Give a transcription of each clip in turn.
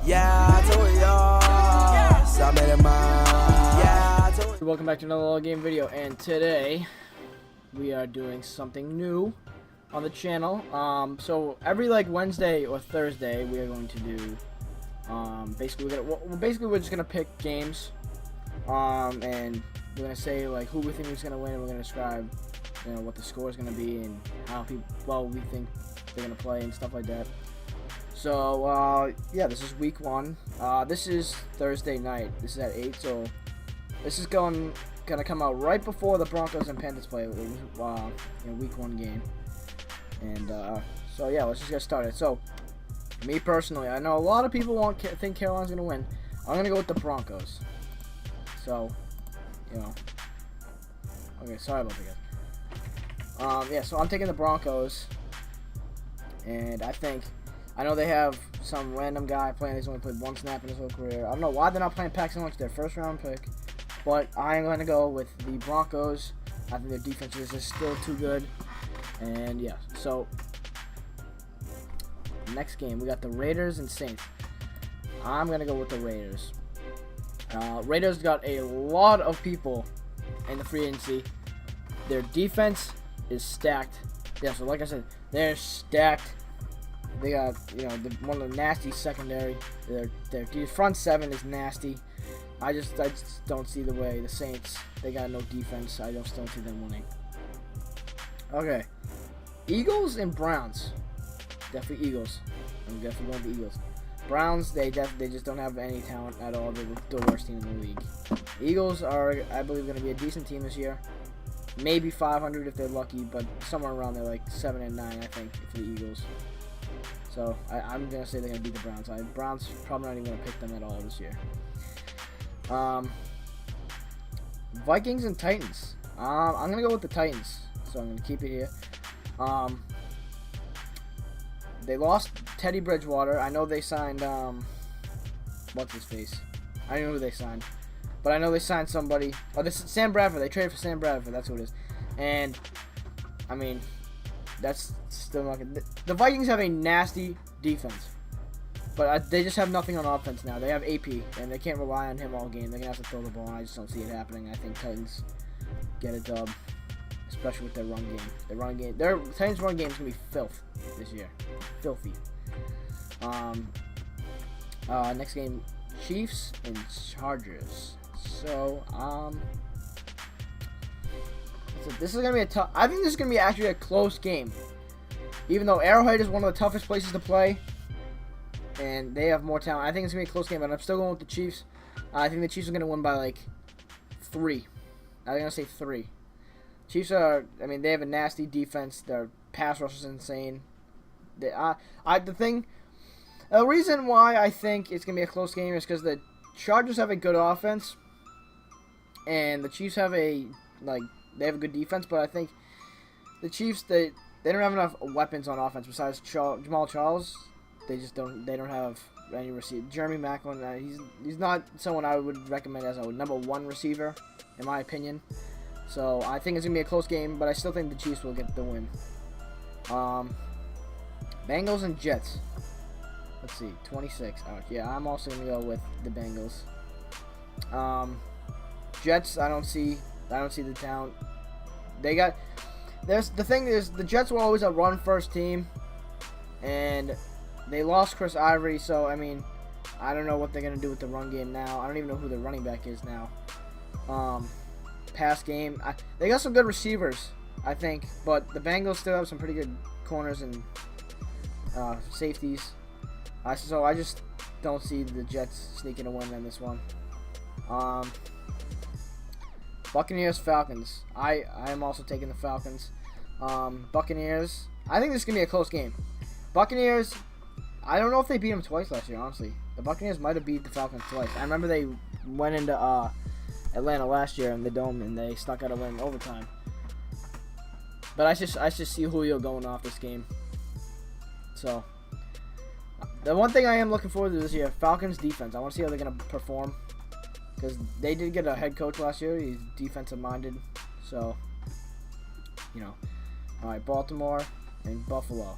Welcome back to another little game video, and today we are doing something new on the channel. So every Wednesday or Thursday we are going to do basically we're just gonna pick games, and we're gonna say who we think is gonna win, and we're gonna describe what the score is gonna be and how we think they're gonna play and stuff like that. So yeah, this is week 1. This is Thursday night. This is at 8, so this is gonna come out right before the Broncos and Panthers play week 1 game. And so yeah, let's just get started. So me personally, I know a lot of people think Carolina's gonna win. I'm gonna go with the Broncos. So okay, sorry about that. Yeah, so I'm taking the Broncos, and I know they have some random guy playing. He's only played 1 snap in his whole career. I don't know why they're not playing Paxton Lynch, their first round pick. But I'm going to go with the Broncos. I think their defense is still too good. And yeah, so next game, we got the Raiders and Saints. I'm going to go with the Raiders. Raiders got a lot of people in the free agency. Their defense is stacked. Yeah, so like I said, they're stacked. They got, one of the nasty secondary. Their front 7 is nasty. I just don't see the way. The Saints, they got no defense. I just don't see them winning. Okay, Eagles and Browns. Definitely Eagles. I'm definitely going with the Eagles. Browns, they just don't have any talent at all. They're the worst team in the league. Eagles are, I believe, going to be a decent team this year. Maybe 500 if they're lucky, but somewhere around there, 7 and 9, I think, for the Eagles. So I'm gonna say they're gonna beat the Browns. Browns probably not even gonna pick them at all this year. Vikings and Titans. I'm gonna go with the Titans, so I'm gonna keep it here. They lost Teddy Bridgewater. I know they signed what's his face? I don't know who they signed, but I know they signed somebody. Oh, this is Sam Bradford. They traded for Sam Bradford. That's who it is. And I mean, that's still not good. The Vikings have a nasty defense, but they just have nothing on offense now. They have AP, and they can't rely on him all game. They're going to have to throw the ball, and I just don't see it happening. I think Titans get a dub, especially with their run game. Their Titans' run game is going to be filth this year. Filthy. Next game, Chiefs and Chargers. So, this is going to be a tough... I think this is going to be actually a close game. Even though Arrowhead is one of the toughest places to play, and they have more talent, I think it's going to be a close game, but I'm still going with the Chiefs. I think the Chiefs are going to win by, 3. I'm going to say 3. Chiefs are... I mean, they have a nasty defense. Their pass rush is insane. The reason why I think it's going to be a close game is because the Chargers have a good offense, and the Chiefs have a... they have a good defense, but I think the Chiefs, they don't have enough weapons on offense besides Jamal Charles. They don't have any receiver. Jeremy Maclin, he's not someone I would recommend as a number 1 receiver, in my opinion. So I think it's gonna be a close game, but I still think the Chiefs will get the win. Bengals and Jets. Let's see, 26. Oh, yeah, I'm also gonna go with the Bengals. Jets, I don't see the talent. The thing is, the Jets were always a run-first team, and they lost Chris Ivory, so, I mean, I don't know what they're going to do with the run game now. I don't even know who the running back is now. Pass game, they got some good receivers, I think, but the Bengals still have some pretty good corners and safeties. So I just don't see the Jets sneaking a win in this one. Buccaneers, Falcons. I am also taking the Falcons. Buccaneers. I think this is going to be a close game. Buccaneers, I don't know if they beat them twice last year, honestly. The Buccaneers might have beat the Falcons twice. I remember they went into Atlanta last year in the Dome, and they stuck out a win in overtime. But I just see Julio going off this game. So, the one thing I am looking forward to this year, Falcons defense. I want to see how they're going to perform. Because they did get a head coach last year. He's defensive minded. So, Alright, Baltimore and Buffalo.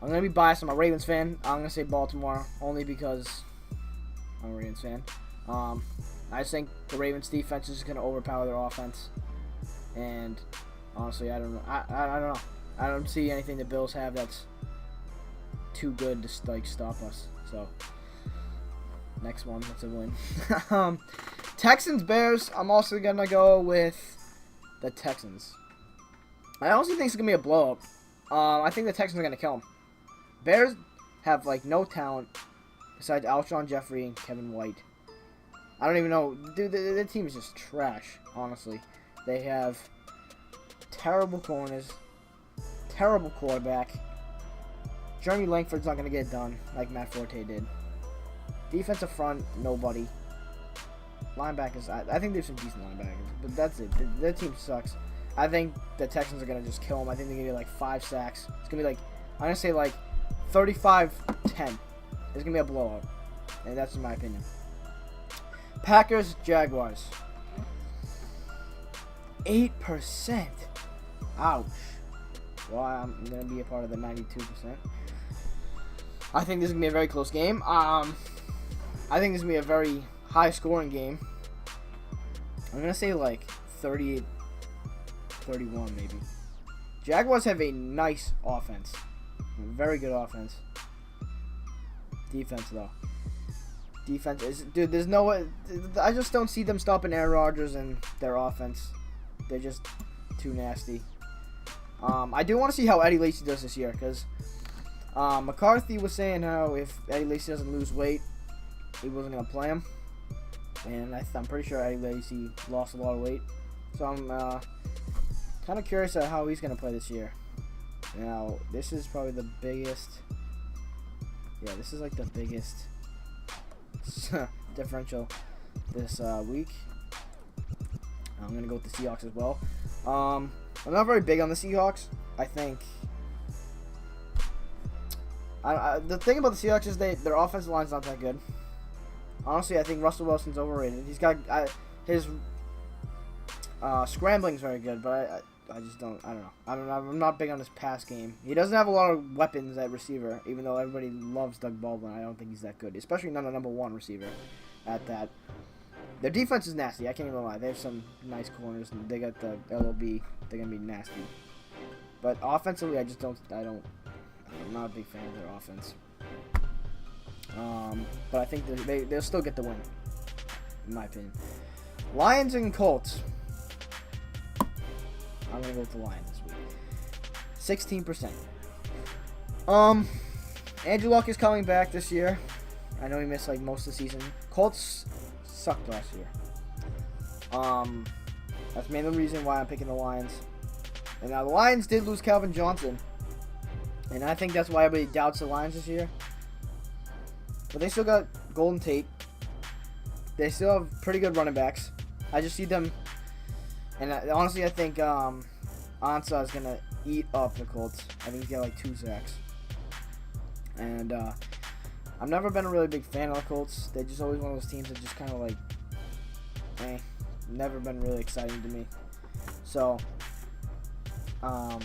I'm going to be biased. I'm a Ravens fan. I'm going to say Baltimore only because I'm a Ravens fan. I just think the Ravens defense is going to overpower their offense. And honestly, I don't know. I don't know. I don't see anything the Bills have that's too good to like stop us. So next one, that's a win. Texans Bears. I'm also going to go with the Texans. I also think it's going to be a blowout. I think the Texans are going to kill them. Bears have, like, no talent besides Alshon Jeffrey and Kevin White. I don't even know. Dude, their team is just trash, honestly. They have terrible corners, terrible quarterback. Jeremy Langford's not going to get it done like Matt Forte did. Defensive front, nobody. Linebackers, I think there's some decent linebackers, but that's it. Their team sucks. I think the Texans are going to just kill them. I think they're going to get like 5 sacks. It's going to be like, I'm going to say like 35-10. It's going to be a blowout. And that's in my opinion. Packers, Jaguars. 8%. Ouch. Well, I'm going to be a part of the 92%. I think this is going to be a very close game. I think this is going to be a very high scoring game. I'm going to say like 38-31 maybe. Jaguars have a nice offense. A very good offense. Defense though. Defense is, dude, there's no way. I just don't see them stopping Aaron Rodgers and their offense. They're just too nasty. I do want to see how Eddie Lacy does this year, because McCarthy was saying how if Eddie Lacy doesn't lose weight, he wasn't going to play him. And I'm pretty sure Eddie Lacy lost a lot of weight. So I'm kind of curious at how he's going to play this year. Now, this is probably the biggest. Yeah, this is like the biggest differential this week. I'm going to go with the Seahawks as well. I'm not very big on the Seahawks. I think the thing about the Seahawks is their offensive line's not that good. Honestly, I think Russell Wilson's overrated. He's got his scrambling's very good, but I just don't. I don't know. I'm not big on his pass game. He doesn't have a lot of weapons at receiver, even though everybody loves Doug Baldwin. I don't think he's that good, especially not a number 1 receiver at that. Their defense is nasty. I can't even lie. They have some nice corners, and they got the LOB. They're gonna be nasty. But offensively, I'm not a big fan of their offense. But I think they'll still get the win, in my opinion. Lions and Colts. I'm gonna go with the Lions this week. 16%. Andrew Luck is coming back this year. I know he missed like most of the season. Colts sucked last year. That's mainly the reason why I'm picking the Lions. And now the Lions did lose Calvin Johnson, and I think that's why everybody doubts the Lions this year. But they still got Golden Tate. They still have pretty good running backs. I just see them. And honestly, I think Ansah is going to eat up the Colts. I think he's got like 2 sacks. And I've never been a really big fan of the Colts. They're just always one of those teams that just kind of like, never been really exciting to me. So, I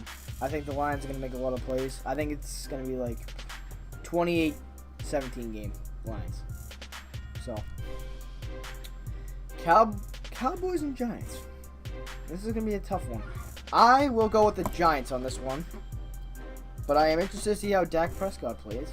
think the Lions are going to make a lot of plays. I think it's going to be like 28-17 game, Lions. So, Cowboys and Giants. This is going to be a tough one. I will go with the Giants on this one. But I am interested to see how Dak Prescott plays.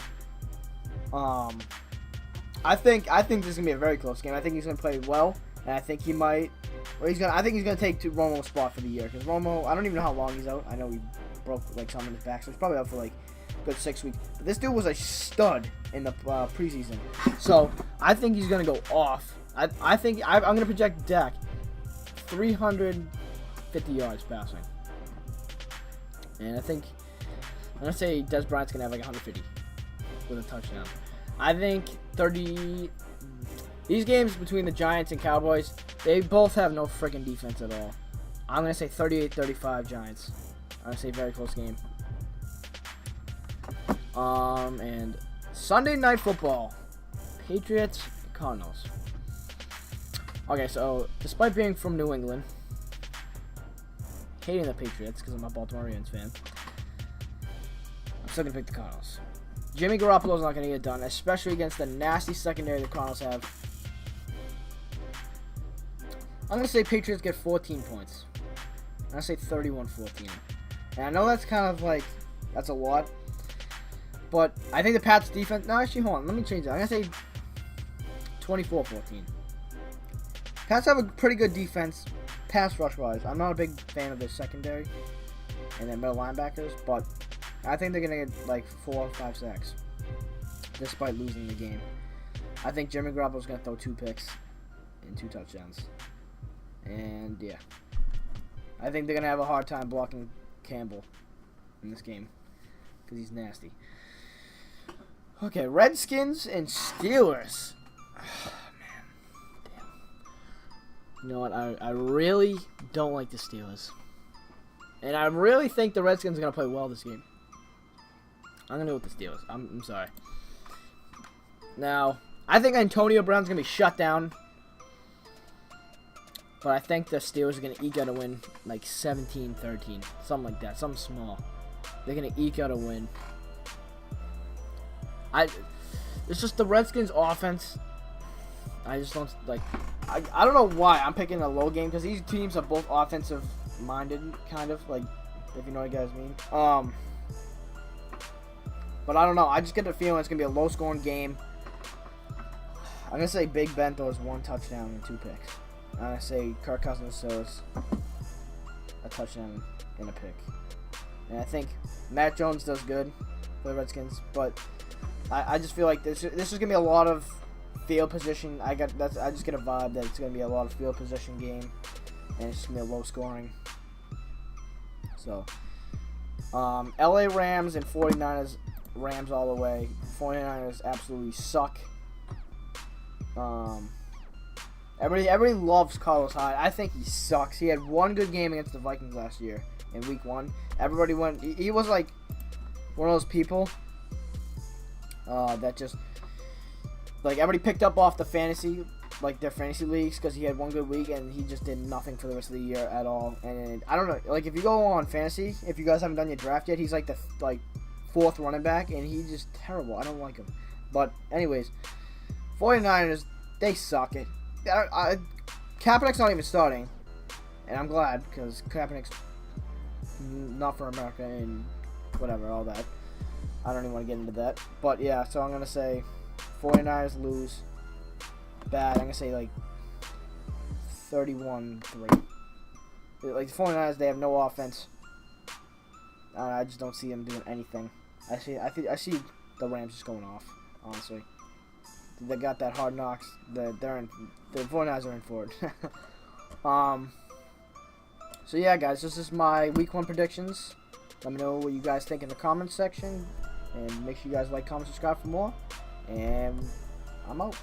I think this is going to be a very close game. I think he's going to play well. And I think he might... I think he's going to take Romo's spot for the year. Because Romo, I don't even know how long he's out. I know he broke like something in his back. So he's probably out for like a good 6 weeks. But this dude was a stud in the preseason. So I think he's going to go off. I think I'm going to project Dak 350 yards passing. And I think I'm going to say Des Bryant's going to have like 150 with a touchdown. I think 30... These games between the Giants and Cowboys, they both have no freaking defense at all. I'm going to say 38-35 Giants. I'm going to say very close game. And Sunday Night Football. Patriots, Cardinals. Okay, so despite being from New England, hating the Patriots because I'm a Baltimore Ravens fan, I'm still going to pick the Cardinals. Jimmy Garoppolo's not going to get it done, especially against the nasty secondary the Cardinals have. I'm going to say Patriots get 14 points. I'm going to say 31-14. And I know that's kind of like, that's a lot. But I think the Pats defense, no, actually, hold on. Let me change that. I'm going to say 24-14. Pats have a pretty good defense, pass rush-wise. I'm not a big fan of their secondary and their middle linebackers, but I think they're going to get like 4 or 5 sacks, despite losing the game. I think Jimmy Garoppolo's going to throw 2 picks and 2 touchdowns. And, yeah. I think they're going to have a hard time blocking Campbell in this game, because he's nasty. Okay, Redskins and Steelers. Oh, man. Damn. You know what? I really don't like the Steelers. And I really think the Redskins are going to play well this game. I'm going to go with the Steelers. I'm sorry. Now, I think Antonio Brown's going to be shut down. But I think the Steelers are going to eke out a win like 17-13. Something like that. Something small. They're going to eke out a win. It's just the Redskins offense. I just don't like. I don't know why I'm picking a low game, because these teams are both offensive minded, kind of, like, if you know what you guys mean. But I don't know. I just get the feeling it's gonna be a low scoring game. I'm gonna say Big Ben throws 1 touchdown and 2 picks. I'm gonna say Kirk Cousins throws a touchdown and a pick. And I think Matt Jones does good for the Redskins, but I just feel like this is gonna be a lot of field position. I just get a vibe that it's gonna be a lot of field position game, and it's gonna be a low scoring. So, LA Rams and 49ers. Rams all the way. 49ers absolutely suck. Everybody loves Carlos Hyde. I think he sucks. He had 1 good game against the Vikings last year in Week 1. Everybody went. He was like one of those people that just, like, everybody picked up off the fantasy, like their fantasy leagues, because he had 1 good week and he just did nothing for the rest of the year at all. And I don't know, like, if you go on fantasy, if you guys haven't done your draft yet, he's like the 4th running back, and he's just terrible. I don't like him. But anyways, 49ers, they suck it. Kaepernick's not even starting, and I'm glad, because Kaepernick's not for America and whatever, all that. I don't even want to get into that. But yeah, so I'm going to say 49ers lose bad. I'm going to say like 31-3. Like the 49ers, they have no offense. I just don't see them doing anything. I see the Rams just going off, honestly. They got that Hard Knocks. The 49ers are in for it. So yeah, guys, this is my Week 1 predictions. Let me know what you guys think in the comments section, and make sure you guys like, comment, subscribe for more. And I'm out.